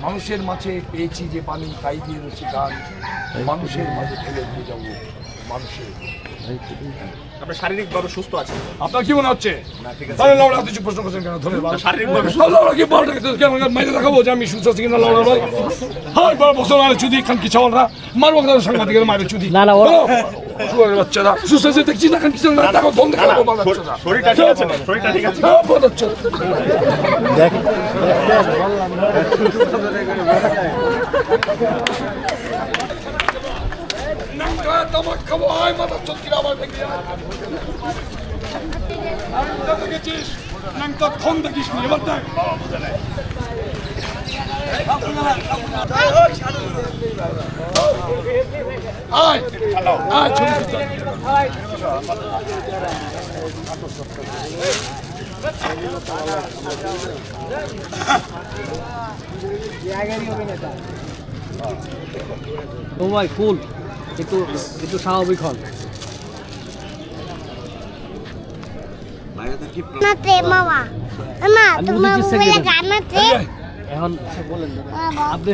মানুষের মাঝে পেয়েছি যে পানি তাই দিয়ে রয়েছে গান, মানুষের মাঝে ফেলে দিয়ে যাবো মানুষের। আপনার শারীরিকভাবে সুস্থ আছে? আপনার কি মনে হচ্ছে? না ঠিক আছে। তাহলে লাউড়া কিছু প্রশ্ন করছেন কেন? ধন্যবাদ। শারীরিকভাবে লাউড়া কি বলতে কেন মাইরে দেখাবো যে আমি সুস্থ আছি কিনা? লাউড়া ভাই হাই বড় বছর মারে চুদি খান কি চাওয়াল না মারবো কেন সাংবাদিকের মারে চুদি? না না শুয়ারের বাচ্চারা সুস্থ আছে দেখছি না খান কি চাওয়াল না দেখো বন্ধ দেখাবো বাচ্চারা। শরীরটা ঠিক আছে? শরীরটা ঠিক আছে? হ্যাঁ বড় বাচ্চা দেখ তামাক খাবো আয় মাথা চটকিরা আবার দেখি আমি দেখেছিস নাম তো ধন দেখিস নি এবার দেখ আয় আয় ছবি ও ভাই কুল একটু একটু স্বাভাবিক হন। এখন বলেন আপনি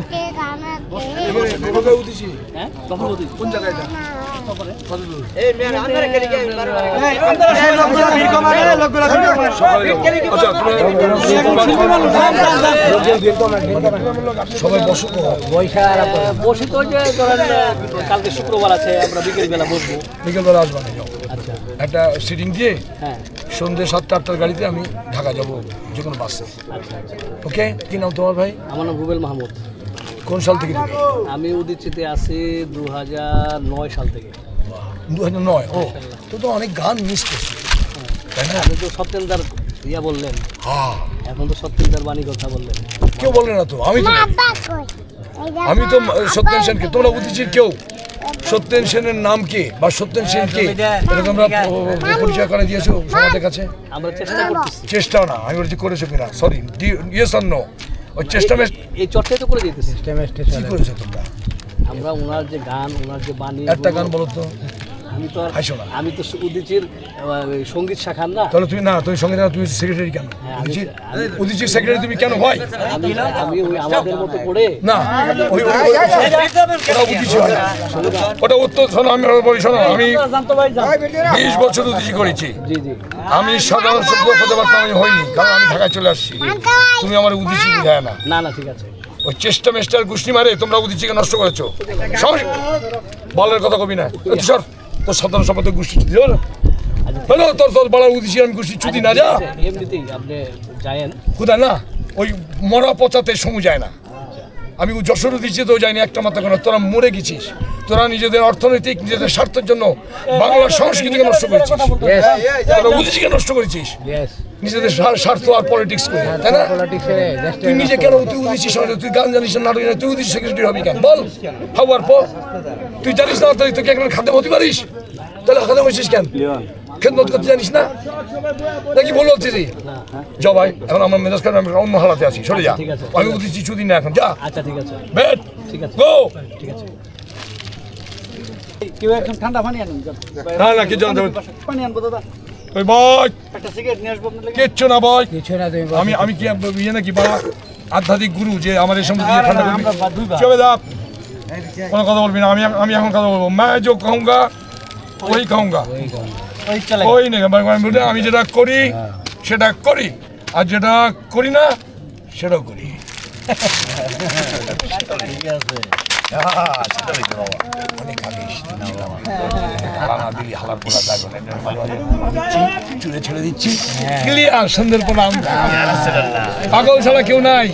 হ্যাঁ কখন বলছি কোন জায়গায় এটা সবাই বসো বসি তো যে ধরেন কালকে শুক্রবার আছে আমরা বিকেল বেলা বসবো। বিকেলবেলা আসবা না আচ্ছা একটা সিটিং দিয়ে হ্যাঁ সন্ধ্যে 7টা-8টার গাড়িতে আমি ঢাকা যাবো যে কোনো বাসে। আচ্ছা আচ্ছা ওকে কি নাম তোমার ভাই? আমার নাম রুবেল মাহমুদ। কোন সাল থেকে তুমি? আমি উদিচিতে আছি 2009 সাল থেকে। 2009। ও তো অনেক গান মিস করছি তাই না? আপনি তো সত্যেন্দার ইয়া বললেন, হ্যাঁ এখন তো সত্যেন্দার বাণী কথা বললেন। কেউ বলে না তো আমি তো সত্যেন সেনকে তোমরা উদিচির কেউ সত্যেন সেনের নাম কি বা সত্যেন সেন কে এটা তোমরা পরিচয় করে দিয়েছো সমাজের কাছে? আমরা চেষ্টা করতেছি। চেষ্টা না আমি বলছি করেছো কিনা? Sorry yes or no? ওই চেষ্টা এই চর্চাই তো করে দিতেছি। কি করেছো তোমরা? আমরা ওনার যে গান ওনার যে বাণী একটা গান বলো তো। আমি তো উদিচির সঙ্গীত শাখার না। তাহলে তুমি না তুমি সঙ্গে তুমি সেক্রেটারি কেন? উদিচির সেক্রেটারি তুমি কেন ভাই? আমি ওই আমাদের মতো করে না ওই ওটা উদিচি হয় ওটা উত্তর শোনো আমি বলি শোনো আমি 20 বছর উদিচি করেছি। জি জি আমি সাধারণ সভ্য হতে পারতাম আমি হইনি কারণ আমি ঢাকায় চলে আসছি। তুমি আমার উদিচি বুঝায় না। না না ঠিক আছে। ওই চেষ্টা মেস্টার গোষ্ঠী মারে তোমরা উদিচিকে নষ্ট করেছো। বলার কথা কবি না সর তোর সাধারণ সম্পাদক গোষ্ঠী দিও না তোর তোর বলার উদিচি আমি গোষ্ঠী চুদি না যা এমনিতেই আপনি যায়েন কোথায় না ওই মরা পচাতে সমু যায় না। আমি যশোর দিচ্ছি তো যাইনি একটা মাত্র কেন তোরা মরে গেছিস। তোরা নিজেদের অর্থনৈতিক নিজেদের স্বার্থের জন্য বাংলার সংস্কৃতিকে নষ্ট করেছিস, তোরা উদিচিকে নষ্ট করেছিস নিজেদের স্বার্থ আর পলিটিক্স করে তাই না? তুই নিজে কেন তুই উদিচিস তুই গান জানিস না নাটক তুই উদিচি সেক্রেটারি হবি কেন বল? হওয়ার পর তুই জানিস না তুই তোকে একটা খাদ্য হতে পারিস তাহলে খাদ্য হয়েছিস কেন? খেদমত করতে জানিস না নাকি বলে হচ্ছে যে যাও ভাই এখন আমার মেজাজ কারণে আমি অন্য হালাতে আছি সরে যা। আমি উদিচি চুদি না এখন যা। আচ্ছা ঠিক আছে বেট ঠিক আছে গো ঠিক আছে। কেউ এখন ঠান্ডা পানি আনুন না না কি জানতে পানি আনবো দাদা। ওই ভাই একটা সিগারেট নিয়ে আসবো আপনার লাগে। কিচ্ছু না ভাই আমি আমি কি ইয়ে নাকি বা আধ্যাত্মিক গুরু যে আমার এই সময় দিয়ে ঠান্ডা করবি চলে যা কোনো কথা বলবি না। আমি এখন কথা বলবো मैं जो कहूँगा वही कहूँगा ওই নেই আমি যেটা করি সেটা করি আর যেটা করি না সেটাও করি। চুলে ছেড়ে দিচ্ছি ক্লিয়ার সুন্দর প্রণাম পাগল ছাড়া কেউ নাই।